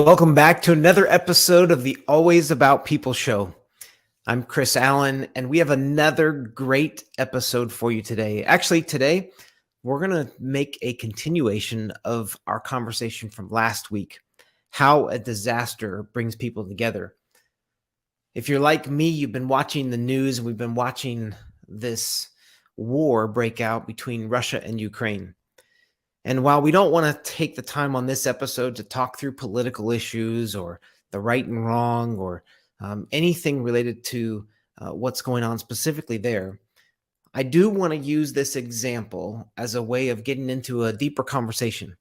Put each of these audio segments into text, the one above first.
Welcome back to another episode of the Always About People Show. I'm Chris Allen, and we have another great episode for you today. Actually, today, we're going to make a continuation of our conversation from last week, how a disaster brings people together. If you're like me, you've been watching the news, and we've been watching this war break out between Russia and Ukraine. And while we don't want to take the time on this episode to talk through political issues or the right and wrong or anything related to what's going on specifically there, I do want to use this example as a way of getting into a deeper conversation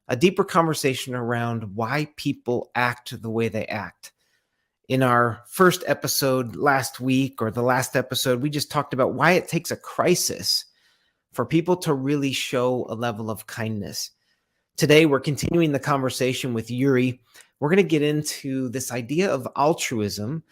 around why people act the way they act. In our first episode last week, or the last episode, we just talked about why it takes a crisis for people to really show a level of kindness. Today, we're continuing the conversation with Iurie. We're going to get into this idea of altruism.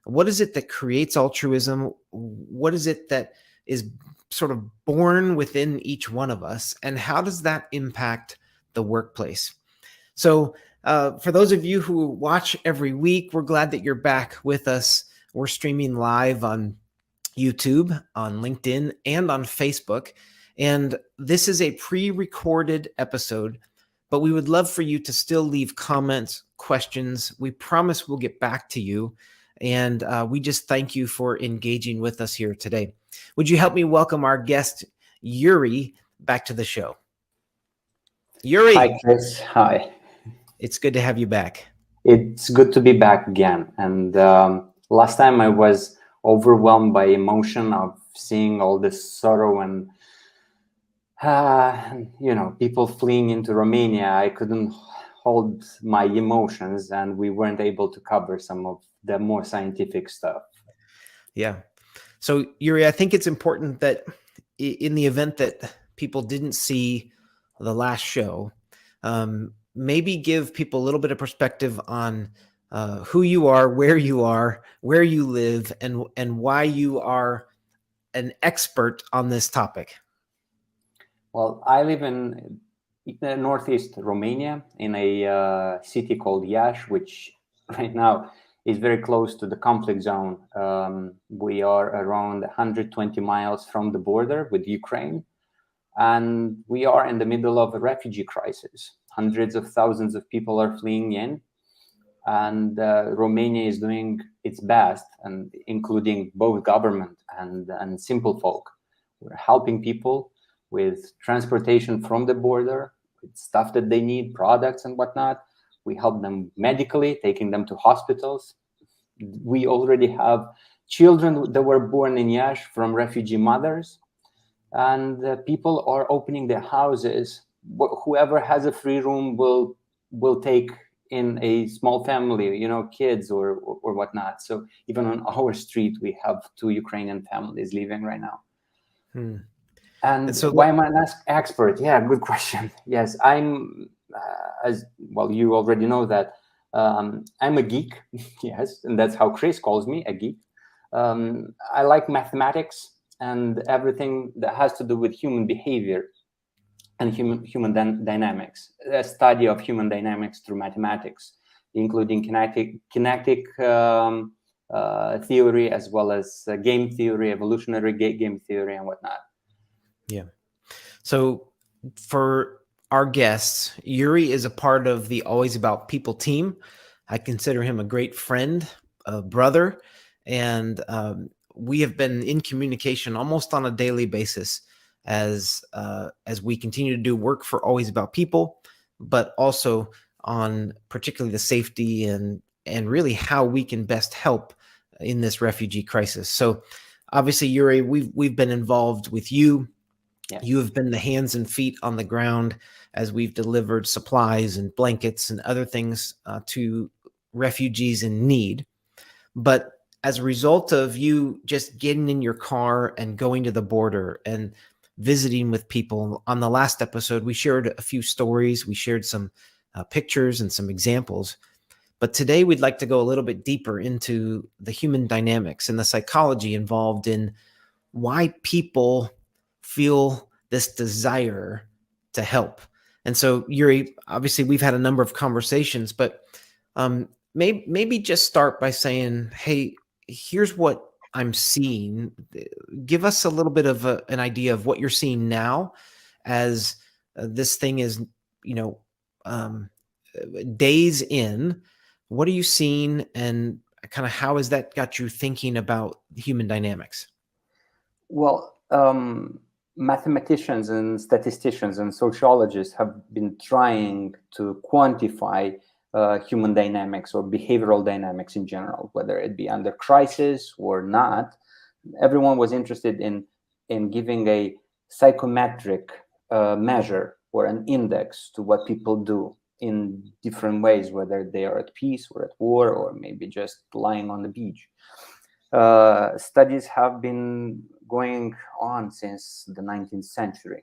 What is it that creates altruism? What is it that is sort of born within each one of us? And how does that impact the workplace? So for those of you who watch every week, we're glad that you're back with us. We're streaming live on YouTube, on LinkedIn, and on Facebook. And this is a pre-recorded episode, but we would love for you to still leave comments, questions. We promise we'll get back to you. And we just thank you for engaging with us here today. Would you help me welcome our guest, Iurie, back to the show? Iurie. Hi, Chris. Hi. It's good to have you back. It's good to be back again. And last time I was overwhelmed by emotion of seeing all this sorrow and people fleeing into Romania. I couldn't hold my emotions, and we weren't able to cover some of the more scientific stuff. Yeah. So Iurie, I think it's important that in the event that people didn't see the last show, maybe give people a little bit of perspective on who you are, where you live, and why you are an expert on this topic. Well, I live in northeast Romania in a city called Iași, which right now is very close to the conflict zone. We are around 120 miles from the border with Ukraine, and we are in the middle of a refugee crisis. Hundreds of thousands of people are fleeing in. And Romania is doing its best, and including both government and simple folk. We're helping people with transportation from the border, with stuff that they need, products and whatnot. We help them medically, taking them to hospitals. We already have children that were born in Iași from refugee mothers. And people are opening their houses. Whoever has a free room will take in a small family, kids or whatnot. So even on our street, we have 2 Ukrainian families living right now. And so why am I an expert? Yeah, good question. Yes, I'm, as well, you already know that I'm a geek. Yes, and that's how Chris calls me, a geek. I like mathematics and everything that has to do with human behavior and human dynamics, a study of human dynamics through mathematics, including kinetic theory, as well as game theory, evolutionary game theory, and whatnot. Yeah. So for our guests, Iurie is a part of the Always About People team. I consider him a great friend, a brother, and we have been in communication almost on a daily basis as we continue to do work for Always About People, but also on particularly the safety and really how we can best help in this refugee crisis. So obviously, Iurie, we've been involved with you. Yeah. You have been the hands and feet on the ground as we've delivered supplies and blankets and other things to refugees in need. But as a result of you just getting in your car and going to the border and visiting with people, on the last episode, we shared a few stories. We shared some pictures and some examples. But today we'd like to go a little bit deeper into the human dynamics and the psychology involved in why people feel this desire to help. And so, Iurie, obviously we've had a number of conversations, but Maybe just start by saying, hey, here's what I'm seeing. Give us a little bit of an idea of what you're seeing now as this thing is, you know, um, days in. What are you seeing, and kind of how has that got you thinking about human dynamics? Well, mathematicians and statisticians and sociologists have been trying to quantify human dynamics or behavioral dynamics in general, whether it be under crisis or not. Everyone was interested in giving a psychometric measure or an index to what people do in different ways, whether they are at peace or at war or maybe just lying on the beach. Studies have been going on since the 19th century.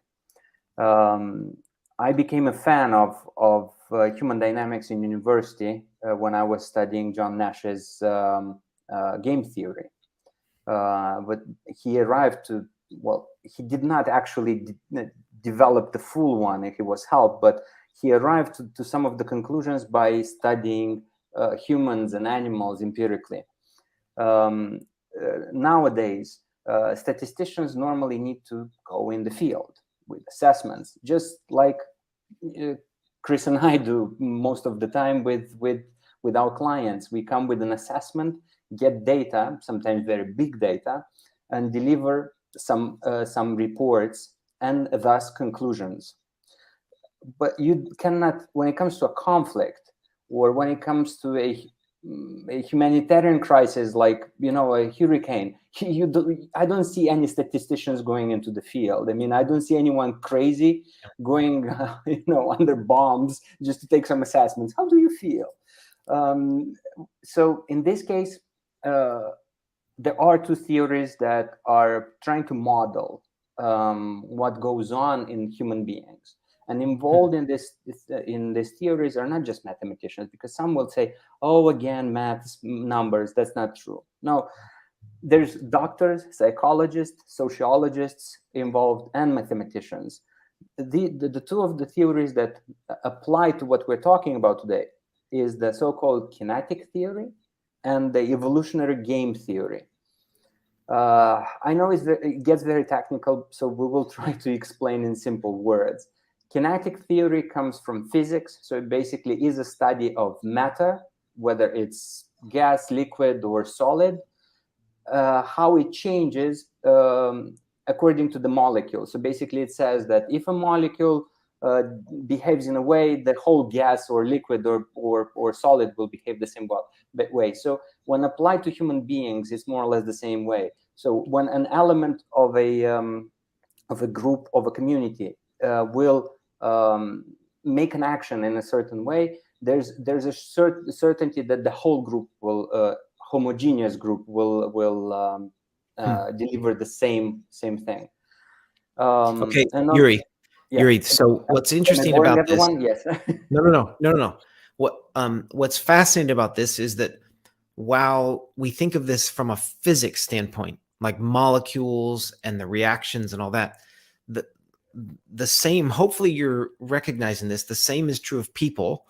I became a fan of human dynamics in university when I was studying John Nash's game theory. But he arrived to, well, he did not actually develop the full one. He was helped, but he arrived to some of the conclusions by studying humans and animals empirically. Nowadays, statisticians normally need to go in the field with assessments, just like Chris and I do most of the time with our clients. We come with an assessment, get data, sometimes very big data, and deliver some reports and thus conclusions. But you cannot, when it comes to a conflict or when it comes to a humanitarian crisis, like, you know, a hurricane, I don't see any statisticians going into the field. I mean, I don't see anyone crazy going you know, under bombs just to take some assessments. How do you feel? So in this case, there are two theories that are trying to model what goes on in human beings. And involved in these theories are not just mathematicians, because some will say, oh, again, maths, numbers. That's not true. No, there's doctors, psychologists, sociologists involved, and mathematicians. The two of the theories that apply to what we're talking about today is the so-called kinetic theory and the evolutionary game theory. I know it gets very technical, so we will try to explain in simple words. Kinetic theory comes from physics, so it basically is a study of matter, whether it's gas, liquid, or solid, how it changes according to the molecule. So basically it says that if a molecule behaves in a way, the whole gas or liquid or solid will behave the same way. So when applied to human beings, it's more or less the same way. So when an element of a group, of a community will make an action in a certain way, there's a certainty that the whole group will, homogeneous group will deliver the same thing. Okay, And Iurie. yeah. Iurie, so what's interesting boring about this? everyone? Yes. No. What's fascinating about this is that while we think of this from a physics standpoint, like molecules and the reactions and all that, the same, hopefully you're recognizing this, the same is true of people.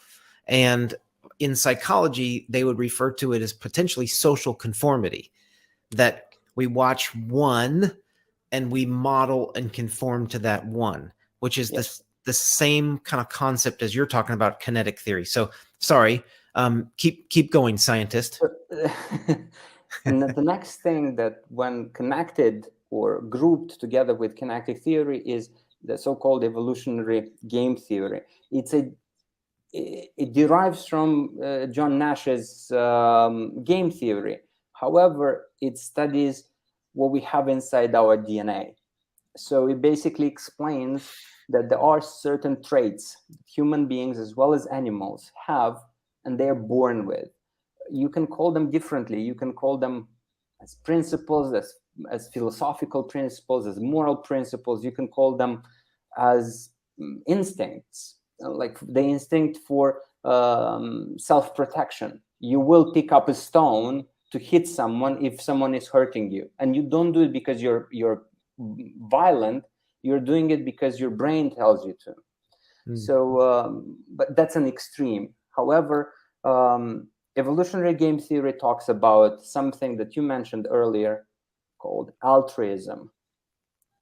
And in psychology, they would refer to it as potentially social conformity, that we watch one and we model and conform to that one, which is Yes. the same kind of concept as you're talking about kinetic theory. So sorry, keep going, scientist. And the next thing that when connected or grouped together with kinetic theory is the so-called evolutionary game theory. It derives from John Nash's game theory. However, it studies what we have inside our DNA. So it basically explains that there are certain traits that human beings as well as animals have, and they're born with. You can call them differently. You can call them as principles, as philosophical principles, as moral principles. You can call them as instincts, like the instinct for self-protection. You will pick up a stone to hit someone if someone is hurting you, and you don't do it because you're violent. You're doing it because your brain tells you to. So but that's an extreme. However, Evolutionary game theory talks about something that you mentioned earlier called altruism.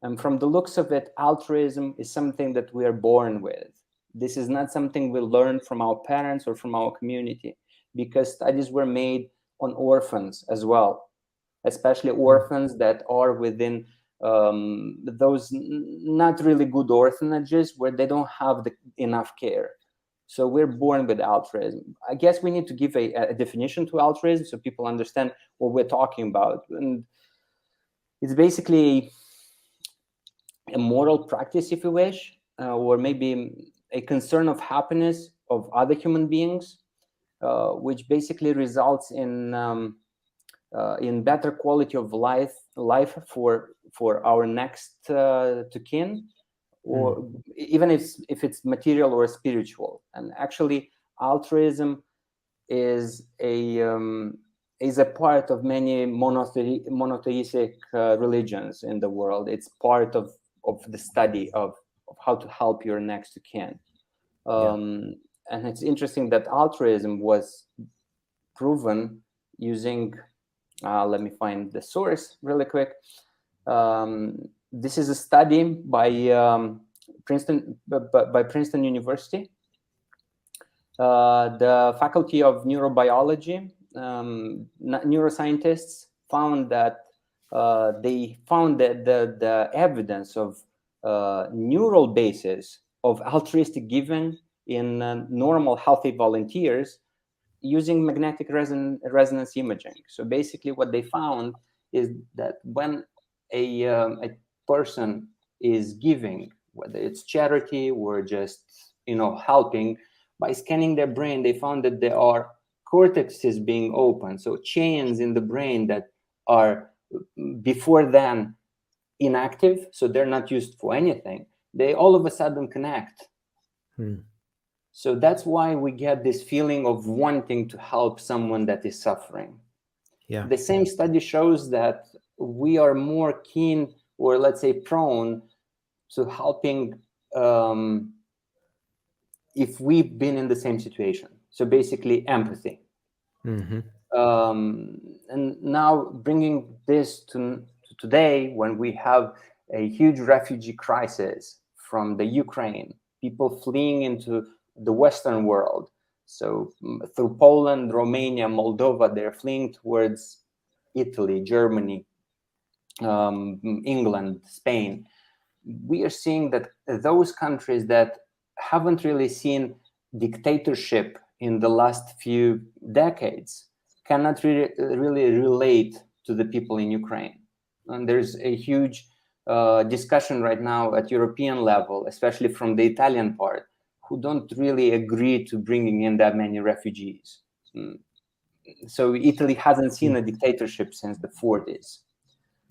And from the looks of it, altruism is something that we are born with. This is not something we learn from our parents or from our community, because studies were made on orphans as well, especially orphans that are within those not really good orphanages where they don't have enough care. So we're born with altruism. I guess we need to give a definition to altruism so people understand what we're talking about. And it's basically a moral practice, if you wish, or maybe a concern of happiness of other human beings, which basically results in better quality of life for our next to kin, or even if it's material or spiritual. And actually, altruism is a part of many monotheistic religions in the world. It's part of the study of how to help your next to kin. And it's interesting that altruism was proven using, let me find the source really quick. This is a study by Princeton University. The Faculty of Neurobiology, neuroscientists found that they found that the evidence of neural basis of altruistic giving in normal healthy volunteers using magnetic resonance imaging. So basically what they found is that when a person is giving, whether it's charity or just helping, by scanning their brain, they found that there are cortexes being open, so chains in the brain that are before then inactive, so they're not used for anything. They all of a sudden connect. So that's why we get this feeling of wanting to help someone that is suffering. The same study shows that we are more keen, or let's say prone, to helping if we've been in the same situation. So basically empathy. And now bringing this to today, when we have a huge refugee crisis from the Ukraine, people fleeing into the Western world. So through Poland, Romania, Moldova, they're fleeing towards Italy, Germany, England, Spain. We are seeing that those countries that haven't really seen dictatorship in the last few decades cannot really relate to the people in Ukraine. And there's a huge discussion right now at European level, especially from the Italian part, who don't really agree to bringing in that many refugees. So Italy hasn't seen a dictatorship since the 40s.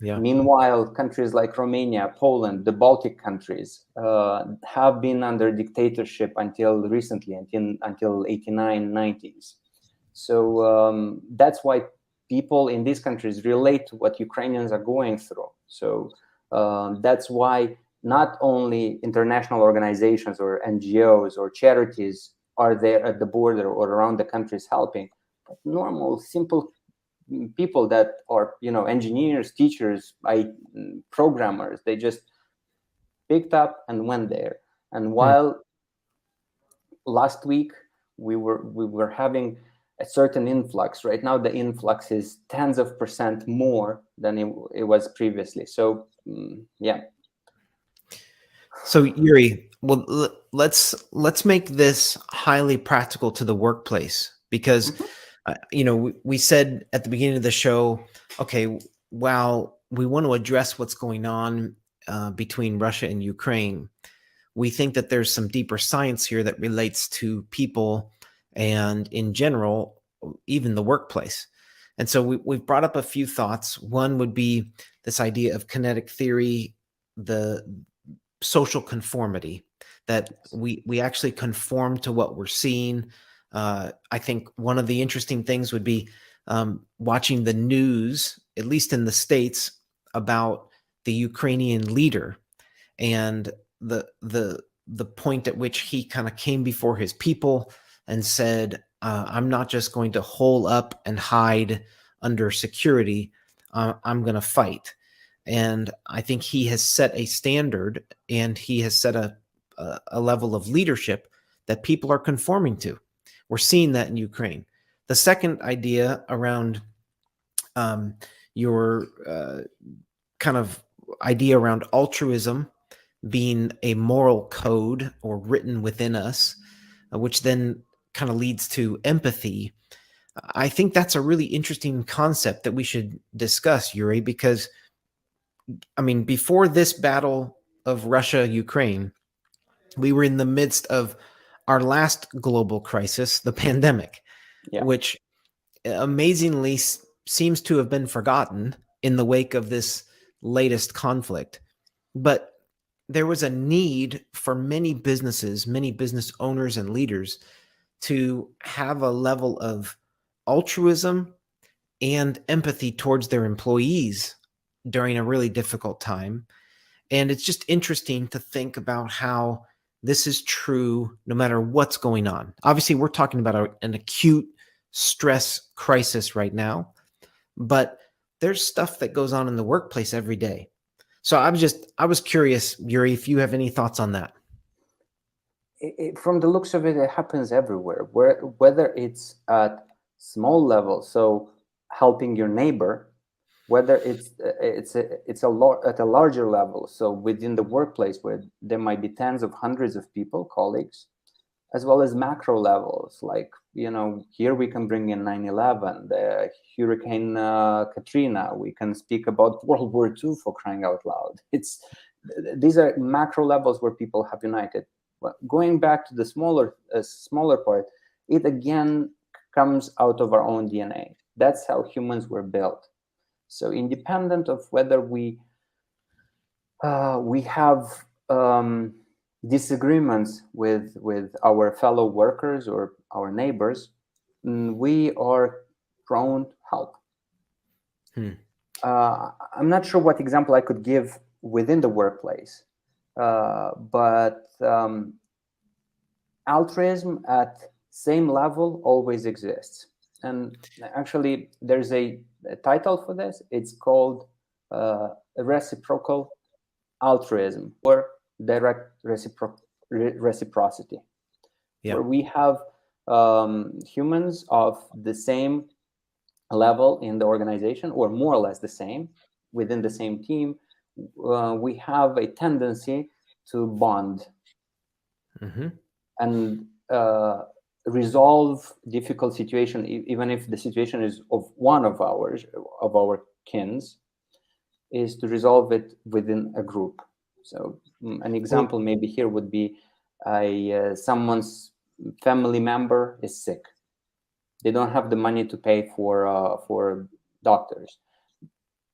Meanwhile, countries like Romania, Poland, the Baltic countries have been under dictatorship until recently, until 89, 90s. So that's why people in these countries relate to what Ukrainians are going through. So that's why not only international organizations or NGOs or charities are there at the border or around the countries helping, but normal, simple people that are, engineers, teachers, programmers, they just picked up and went there. And while last week we were having a certain influx, right now the influx is tens of % more than it was previously. So So Iurie, well, let's make this highly practical to the workplace, because we said at the beginning of the show, okay, while we want to address what's going on between Russia and Ukraine, we think that there's some deeper science here that relates to people and, in general, even the workplace. And so we've brought up a few thoughts. One would be this idea of kinetic theory, the social conformity, that we actually conform to what we're seeing. I think one of the interesting things would be watching the news, at least in the States, about the Ukrainian leader and the point at which he kind of came before his people and said, I'm not just going to hole up and hide under security. I'm going to fight. And I think he has set a standard, and he has set a level of leadership that people are conforming to. We're seeing that in Ukraine. The second idea around your kind of idea around altruism being a moral code or written within us, which then kind of leads to empathy. I think that's a really interesting concept that we should discuss, Iurie, because I mean, before this battle of Russia, Ukraine, we were in the midst of our last global crisis, the pandemic, Yeah. which amazingly seems to have been forgotten in the wake of this latest conflict. But there was a need for many businesses, many business owners and leaders to have a level of altruism and empathy towards their employees during a really difficult time. And it's just interesting to think about how this is true no matter what's going on. Obviously, we're talking about an acute stress crisis right now, but there's stuff that goes on in the workplace every day. So I was curious, Iurie, if you have any thoughts on that. From the looks of it, it happens everywhere, whether it's at small level, so helping your neighbor, whether it's a lot at a larger level, so within the workplace where there might be tens of hundreds of people, colleagues, as well as macro levels, like, here we can bring in 9/11, the Hurricane Katrina. We can speak about World War II, for crying out loud. These are macro levels where people have united. But going back to the smaller part, it again comes out of our own DNA. That's how humans were built. So independent of whether we have disagreements with our fellow workers or our neighbors, we are prone to help. I'm not sure what example I could give within the workplace, but altruism at same level always exists. And actually, there's a title for this. It's called reciprocal altruism, or direct reciprocity, Yeah. where we have humans of the same level in the organization, or more or less the same within the same team. We have a tendency to bond and resolve difficult situation, even if the situation is of one of our kins, is to resolve it within a group. So an example maybe here would be someone's family member is sick. They don't have the money to pay for doctors.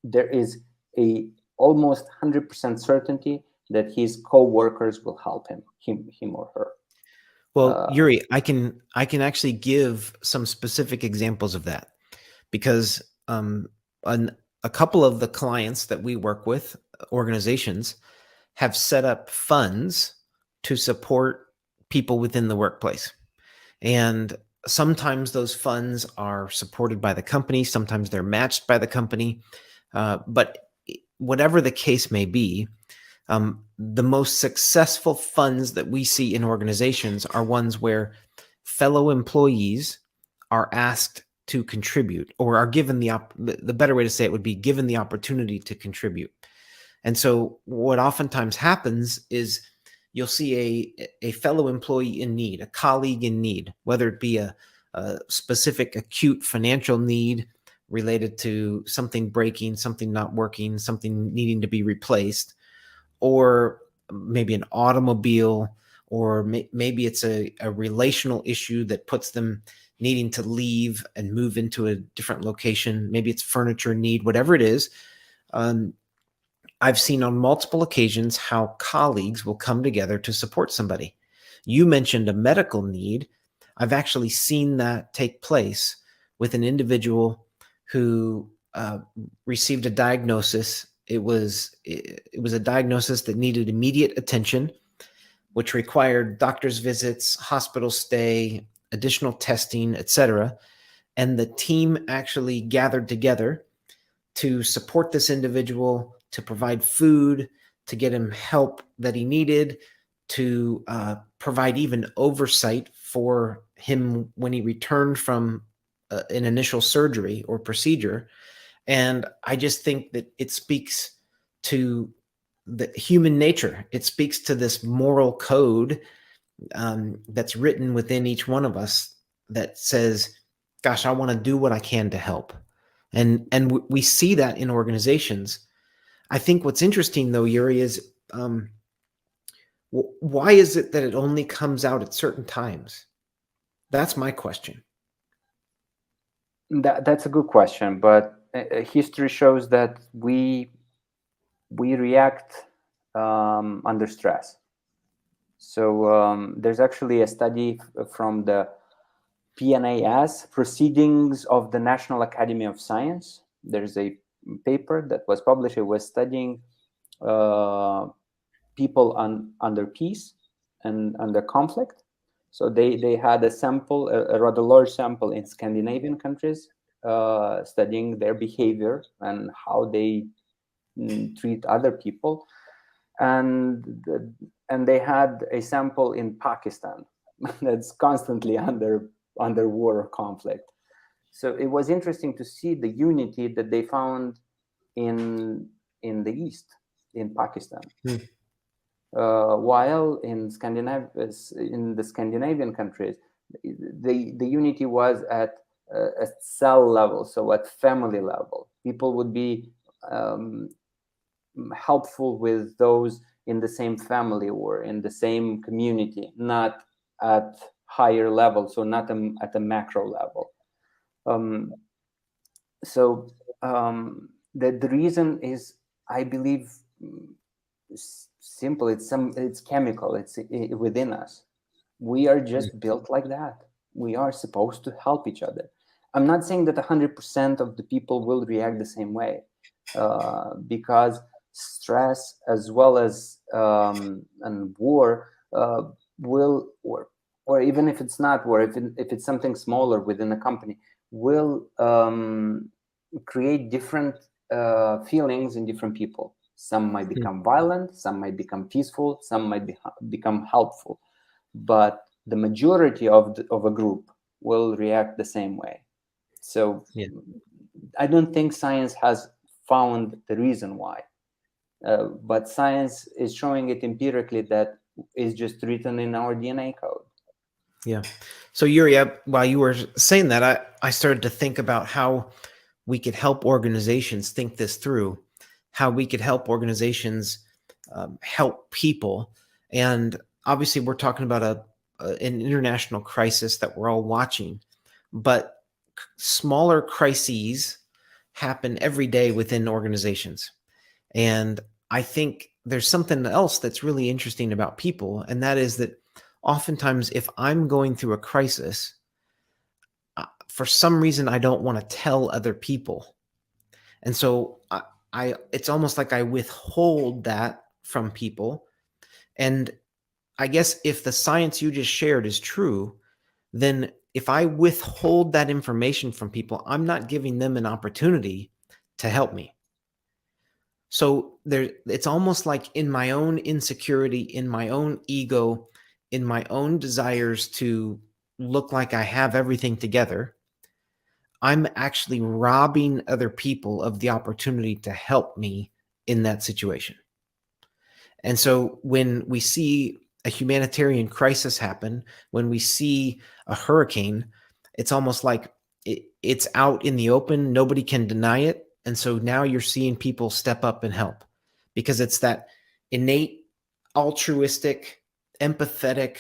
There is a almost 100% certainty that his co-workers will help him or her. Well, Iurie, I can actually give some specific examples of that, because a couple of the clients that we work with, organizations, have set up funds to support people within the workplace. And sometimes those funds are supported by the company, sometimes they're matched by the company. But whatever the case may be, the most successful funds that we see in organizations are ones where fellow employees are asked to contribute, or are given the better way to say it would be given the opportunity to contribute. And so what oftentimes happens is you'll see a fellow employee in need, a colleague in need, whether it be a specific acute financial need related to something breaking, something not working, something needing to be replaced, or maybe an automobile, or maybe it's a relational issue that puts them needing to leave and move into a different location. Maybe it's furniture need, whatever it is. I've seen on multiple occasions how colleagues will come together to support somebody. You mentioned a medical need. I've actually seen that take place with an individual who received a diagnosis. It was a diagnosis that needed immediate attention, which required doctor's visits, hospital stay, additional testing, etc. And the team actually gathered together to support this individual, to provide food, to get him help that he needed, to provide even oversight for him when he returned from an initial surgery or procedure. And I just think that it speaks to the human nature. It speaks to this moral code that's written within each one of us that says, gosh, I want to do what I can to help. And we see that in organizations. I think what's interesting, though, Iurie, is why is it that it only comes out at certain times? That's my question. That's a good question, but history shows that we react under stress. So there's actually a study from the PNAS, Proceedings of the National Academy of Science. There's a paper that was published. It was studying people under peace and under conflict. So they had a sample, a rather large sample in Scandinavian countries, studying their behavior and how they treat other people. And they had a sample in Pakistan that's constantly under war or conflict. So it was interesting to see the unity that they found in the East, in Pakistan. While in the Scandinavian countries, the unity was at a cell level, so at family level. People would be helpful with those in the same family or in the same community, not at higher level, so not at a macro level. The reason is, I believe, simple. It's chemical. It's within us. We are just built like that. We are supposed to help each other. I'm not saying that 100% of the people will react the same way, because stress as well as and war will, or even if it's not war, if it's something smaller within a company, will create different feelings in different people. Some might become violent, some might become peaceful, some might become helpful, but the majority of a group will react the same way. So I don't think science has found the reason why, but science is showing it empirically that is just written in our DNA code. Yeah. So Iurie, while you were saying that, I started to think about how we could help organizations think this through, how we could help organizations help people. And obviously we're talking about an international crisis that we're all watching, but smaller crises happen every day within organizations. And I think there's something else that's really interesting about people, and that is that oftentimes if I'm going through a crisis, for some reason I don't want to tell other people. And so I it's almost like I withhold that from people. And I guess if the science you just shared is true, then if I withhold that information from people, I'm not giving them an opportunity to help me. So it's almost like in my own insecurity, in my own ego, in my own desires to look like I have everything together, I'm actually robbing other people of the opportunity to help me in that situation. And so when we see a humanitarian crisis happen, when we see a hurricane, it's almost like it's out in the open. Nobody can deny it. And so now you're seeing people step up and help because it's that innate, altruistic, empathetic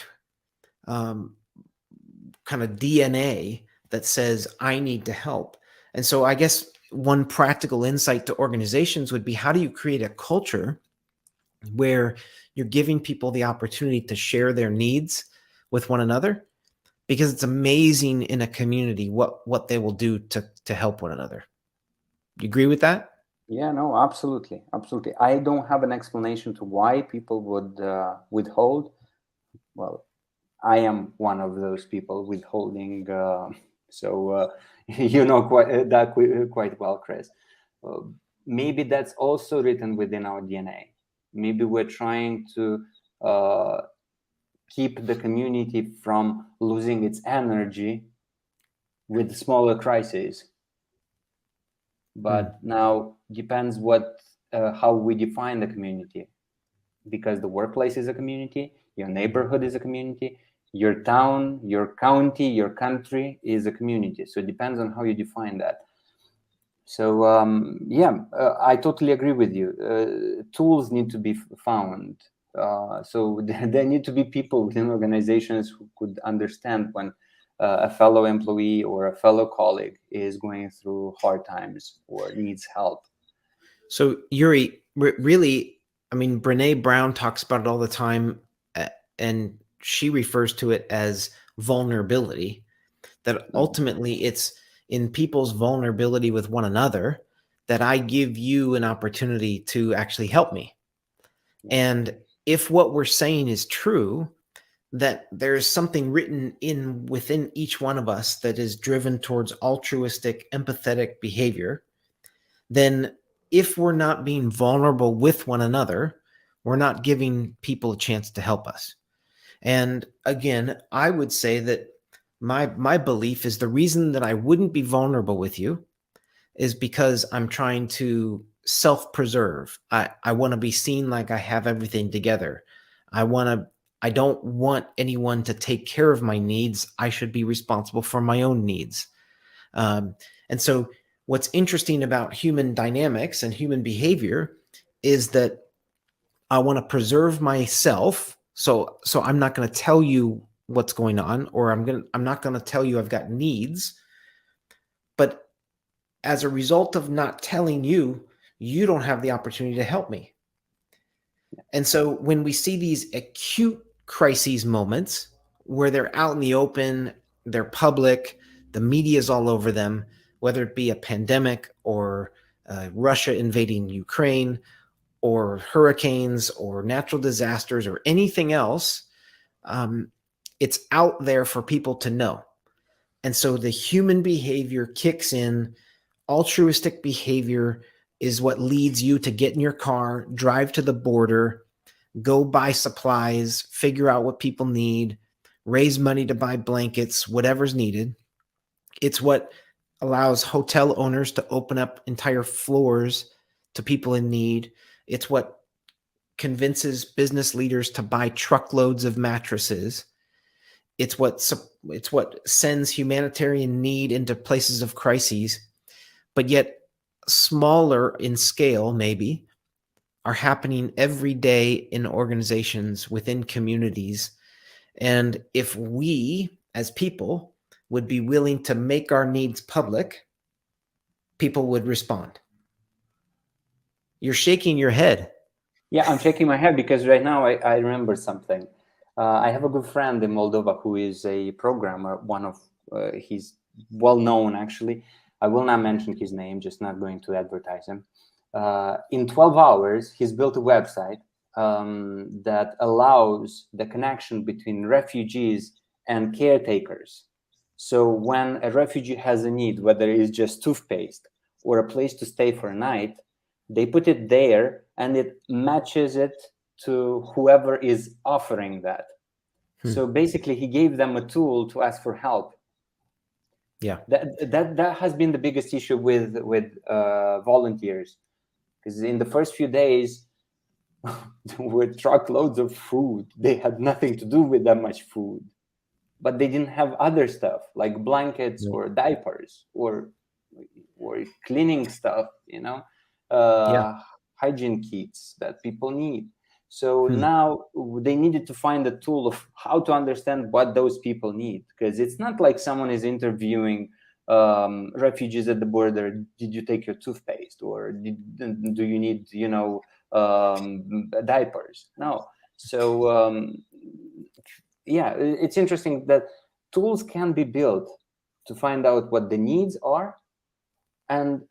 kind of DNA that says, I need to help. And so I guess one practical insight to organizations would be, how do you create a culture where you're giving people the opportunity to share their needs with one another? Because it's amazing in a community what they will do to help one another. You agree with that? Yeah, no, absolutely. Absolutely. I don't have an explanation to why people would withhold. Well, I am one of those people withholding. You know quite well, Chris. Uh, Maybe that's also written within our DNA. Maybe we're trying to keep the community from losing its energy with smaller crises. But now depends how we define the community, because the workplace is a community, your neighborhood is a community, your town, your county, your country is a community. So it depends on how you define that. So I totally agree with you. Tools need to be found. So there need to be people within organizations who could understand when a fellow employee or a fellow colleague is going through hard times or needs help. So Iurie, really, I mean, Brene Brown talks about it all the time, and she refers to it as vulnerability. That ultimately, it's in people's vulnerability with one another that I give you an opportunity to actually help me. And if what we're saying is true, that there's something written in within each one of us that is driven towards altruistic, empathetic behavior, then if we're not being vulnerable with one another, we're not giving people a chance to help us. And again, I would say that my belief is the reason that I wouldn't be vulnerable with you is because I'm trying to self-preserve. I want to be seen like I have everything together. I don't want anyone to take care of my needs. I should be responsible for my own needs. And so what's interesting about human dynamics and human behavior is that I want to preserve myself. So I'm not going to tell you what's going on, or I'm not going to tell you I've got needs. But as a result of not telling you, you don't have the opportunity to help me. And so when we see these acute crises moments where they're out in the open, they're public, the media is all over them, whether it be a pandemic or Russia invading Ukraine or hurricanes or natural disasters or anything else, it's out there for people to know. And so the human behavior kicks in. Altruistic behavior is what leads you to get in your car, drive to the border, go buy supplies, figure out what people need, raise money to buy blankets, whatever's needed. It's what allows hotel owners to open up entire floors to people in need. It's what convinces business leaders to buy truckloads of mattresses. It's what sends humanitarian need into places of crises, but yet smaller in scale, maybe, are happening every day in organizations, within communities. And if we, as people, would be willing to make our needs public, people would respond. You're shaking your head. Yeah, I'm shaking my head because right now I remember something. I have a good friend in Moldova who is a programmer. One of he's well known, actually. I will not mention his name, just not going to advertise him. In 12 hours, he's built a website that allows the connection between refugees and caretakers. So when a refugee has a need, whether it's just toothpaste or a place to stay for a night, they put it there and it matches it to whoever is offering that. So basically, he gave them a tool to ask for help. Yeah. That has been the biggest issue with volunteers, because in the first few days, with truckloads of food, they had nothing to do with that much food, but they didn't have other stuff like blankets or diapers or cleaning stuff, hygiene kits that people need. So now they needed to find a tool of how to understand what those people need, because it's not like someone is interviewing refugees at the border. Did you take your toothpaste, or do you need diapers? No. So it's interesting that tools can be built to find out what the needs are and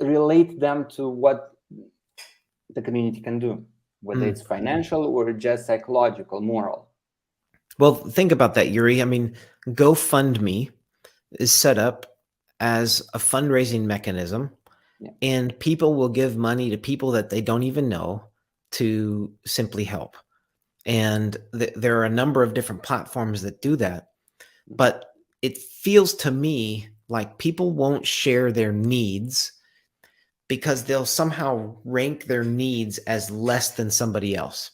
relate them to what the community can do, whether it's financial or just psychological, moral. Well, think about that, Iurie. I mean, GoFundMe is set up as a fundraising mechanism, Yeah. and people will give money to people that they don't even know to simply help. And there are a number of different platforms that do that. But it feels to me like people won't share their needs because they'll somehow rank their needs as less than somebody else.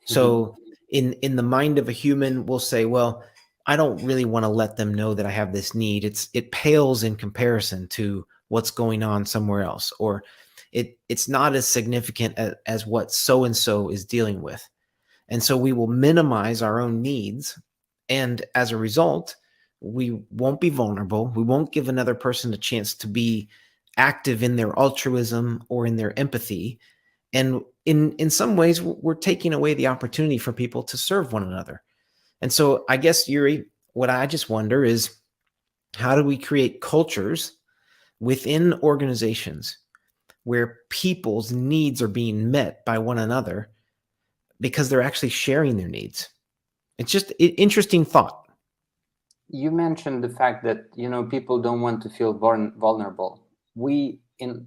So in the mind of a human, we'll say, well, I don't really want to let them know that I have this need. It pales in comparison to what's going on somewhere else, or it's not as significant as what so and so is dealing with. And so we will minimize our own needs. And as a result, we won't be vulnerable. We won't give another person a chance to be active in their altruism or in their empathy. And in some ways, we're taking away the opportunity for people to serve one another. And so I guess, Iurie, what I just wonder is, how do we create cultures within organizations where people's needs are being met by one another because they're actually sharing their needs? It's just an interesting thought. You mentioned the fact that, you know, people don't want to feel vulnerable. We in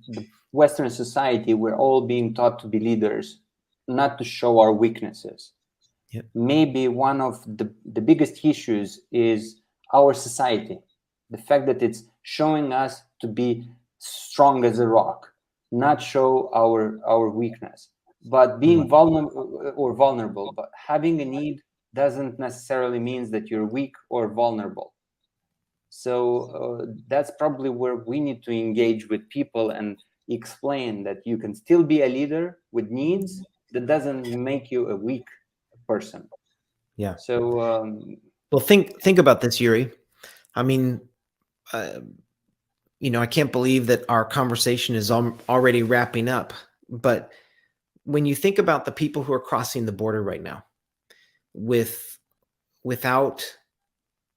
the Western society, we're all being taught to be leaders, not to show our weaknesses. Yep. Maybe one of the biggest issues is our society, the fact that it's showing us to be strong as a rock, not show our weakness. But being vulnerable, but having a need doesn't necessarily means that you're weak or vulnerable. So that's probably where we need to engage with people and explain that you can still be a leader with needs. That doesn't make you a weak person. Yeah. So well, think about this, Iurie. I mean, I can't believe that our conversation is already wrapping up. But when you think about the people who are crossing the border right now, without,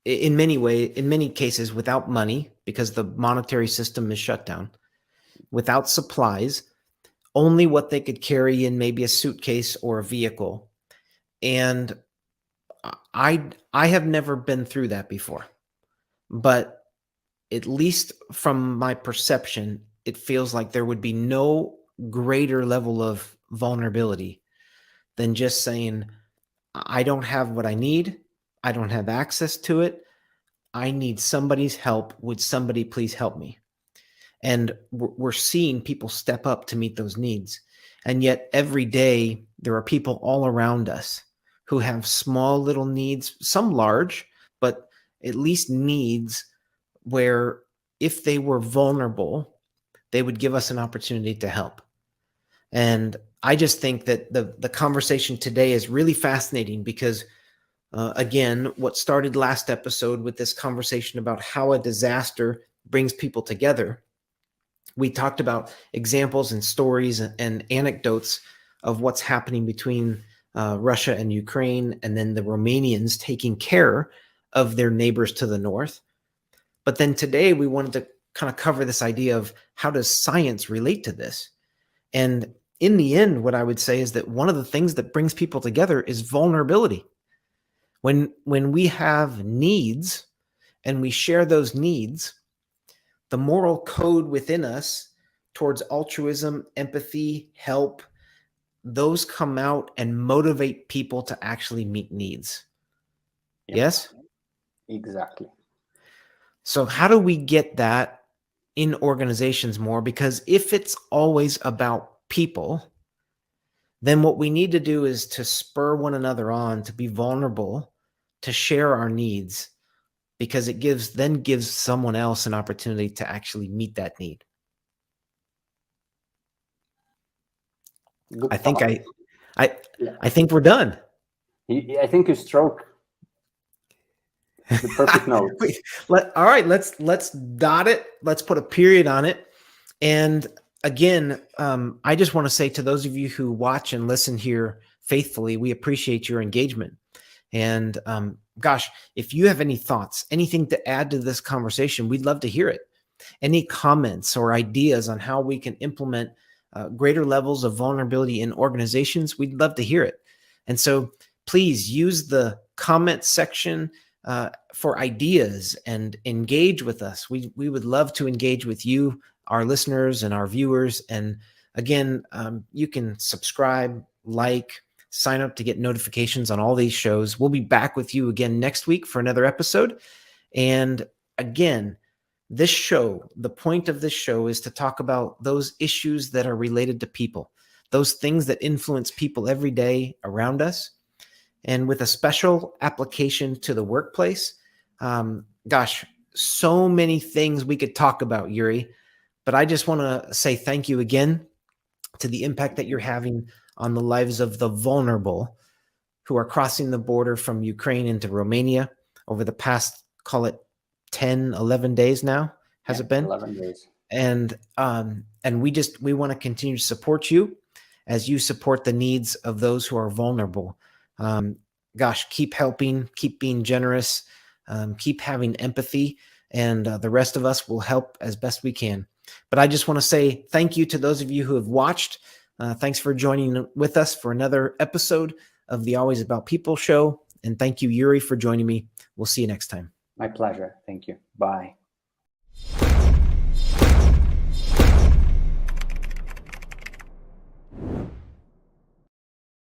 in many cases, without money because the monetary system is shut down, without supplies, only what they could carry in maybe a suitcase or a vehicle. And I have never been through that before, but at least from my perception, it feels like there would be no greater level of vulnerability than just saying, I don't have what I need. I don't have access to it. I need somebody's help. Would somebody please help me? And we're seeing people step up to meet those needs. And yet every day there are people all around us who have small little needs, some large, but at least needs where if they were vulnerable, they would give us an opportunity to help. And I just think that the conversation today is really fascinating because, again, what started last episode with this conversation about how a disaster brings people together, we talked about examples and stories and anecdotes of what's happening between Russia and Ukraine, and then the Romanians taking care of their neighbors to the north. But then today we wanted to kind of cover this idea of how does science relate to this? And in the end, what I would say is that one of the things that brings people together is vulnerability. When we have needs and we share those needs, the moral code within us towards altruism, empathy, help, those come out and motivate people to actually meet needs. Yep. Yes? Exactly. So how do we get that in organizations more? Because if it's always about people, then what we need to do is to spur one another on to be vulnerable, to share our needs, because it gives someone else an opportunity to actually meet that need. Good I think thought. I think we're done. I think you struck the perfect note. All right, let's dot it. Let's put a period on it. And again, I just want to say to those of you who watch and listen here faithfully, we appreciate your engagement. And gosh, if you have any thoughts, anything to add to this conversation, we'd love to hear it. Any comments or ideas on how we can implement greater levels of vulnerability in organizations, we'd love to hear it. And so please use the comment section for ideas and engage with us. We would love to engage with you, our listeners and our viewers. And again, you can subscribe, like, sign up to get notifications on all these shows. We'll be back with you again next week for another episode. And again, this show, the point of this show is to talk about those issues that are related to people, those things that influence people every day around us. And with a special application to the workplace, gosh, so many things we could talk about, Iurie. But I just want to say thank you again to the impact that you're having on the lives of the vulnerable who are crossing the border from Ukraine into Romania over the past, call it 10, 11 days now, has it been? 11 days. And we want to continue to support you as you support the needs of those who are vulnerable. Gosh, keep helping, keep being generous, keep having empathy, and the rest of us will help as best we can. But I just want to say thank you to those of you who have watched. Thanks for joining with us for another episode of the Always About People show. And thank you, Iurie, for joining me. We'll see you next time. My pleasure. Thank you. Bye.